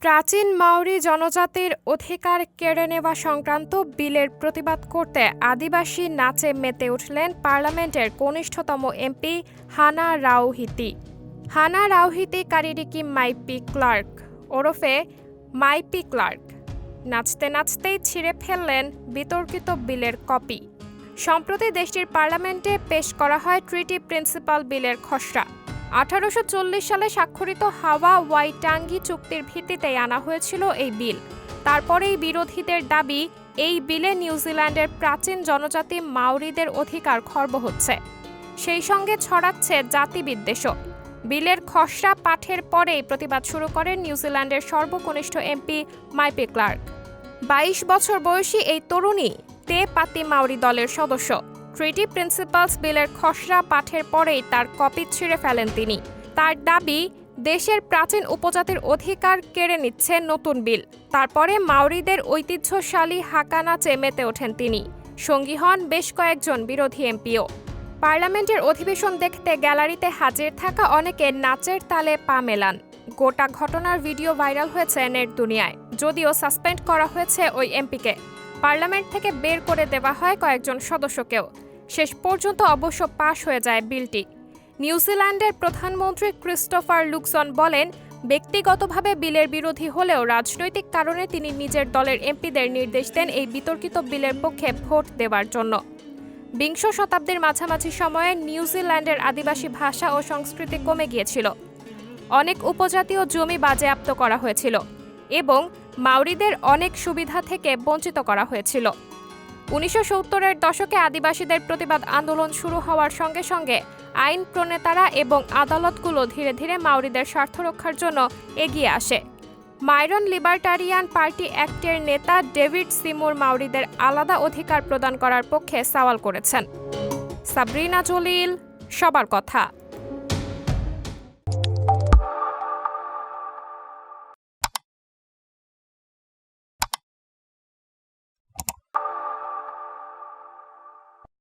প্রাচীন মাওরি জনজাতির অধিকার কেড়ে নেওয়া সংক্রান্ত বিলের প্রতিবাদ করতে আদিবাসী নাচে মেতে উঠলেন পার্লামেন্টের কনিষ্ঠতম এমপি হানা রাওহিতি। হানা রাওহিতি কারিরিকি মাইপি ক্লার্ক ওরফে মাইপি ক্লার্ক নাচতে নাচতেই ছিঁড়ে ফেললেন বিতর্কিত বিলের কপি। সম্প্রতি দেশটির পার্লামেন্টে পেশ করা হয় ট্রিটি প্রিন্সিপাল বিলের খসড়া। 1840 সালে স্বাক্ষরিত হাওয়া ওয়াইটাঙ্গি চুক্তির ভিত্তিতে আনা হয়েছিল এই বিল। তারপরেই বিরোধীদের দাবি, এই বিলে নিউজিল্যান্ডের প্রাচীন জনজাতি মাওরিদের অধিকার খর্ব হচ্ছে, সেই সঙ্গে ছড়াচ্ছে জাতিবিদ্বেষও। বিলের খসড়া পাঠের পরেই প্রতিবাদ শুরু করেন নিউজিল্যান্ডের সর্বকনিষ্ঠ এমপি মাইপি ক্লার্ক। 22 বছর বয়সী এই তরুণী তে পাতি মাওরি দলের সদস্য। ট্রিটি প্রিন্সিপালস বিলের খসড়া পাঠের পরেই তার কপি ছিঁড়ে ফেলেন তিনি। তার দাবি, দেশের প্রাচীন উপজাতির অধিকার কেড়ে নিচ্ছে নতুন বিল। তারপরে মাওরিদের ঐতিহ্যশালী হাকা নাচে মেতে ওঠেন তিনি। সঙ্গী হন বেশ কয়েকজন বিরোধী এমপিও। পার্লামেন্টের অধিবেশন দেখতে গ্যালারিতে হাজির থাকা অনেকে নাচের তালে পা মেলান। গোটা ঘটনার ভিডিও ভাইরাল হয়েছে নেট দুনিয়ায়। যদিও সাসপেন্ড করা হয়েছে ওই এমপিকে। পার্লামেন্ট থেকে বের করে দেওয়া হয় কয়েকজন সদস্যকেও। শেষ পর্যন্ত অবশ্য পাশ হয়ে যায় বিলটি। নিউজিল্যান্ডের প্রধানমন্ত্রী ক্রিস্টোফার লুকসন বলেন, ব্যক্তিগতভাবে বিলের বিরোধী হলেও রাজনৈতিক কারণে তিনি নিজের দলের এমপিদের নির্দেশ দেন এই বিতর্কিত বিলের পক্ষে ভোট দেওয়ার জন্য। বিংশ শতাব্দীর মাঝামাঝি সময়ে নিউজিল্যান্ডের আদিবাসী ভাষা ও সংস্কৃতি কমে গিয়েছিল। অনেক উপজাতীয় জমি বাজেয়াপ্ত করা হয়েছিল এবং মাওরিদের অনেক সুবিধা থেকে বঞ্চিত করা হয়েছিল। 1970-এর দশকে আদিবাসীদের প্রতিবাদ আন্দোলন শুরু হওয়ার সঙ্গে সঙ্গে আইন প্রণেতারা এবং আদালতগুলো ধীরে ধীরে মাওরিদের স্বার্থ রক্ষার জন্য এগিয়ে আসে। মাইরন লিবার্টারিয়ান পার্টি অ্যাক্টের নেতা ডেভিড সিমুর মাওরিদের আলাদা অধিকার প্রদান করার পক্ষে সওয়াল করেছেন। সাবরিনা জলিল, সবার কথা।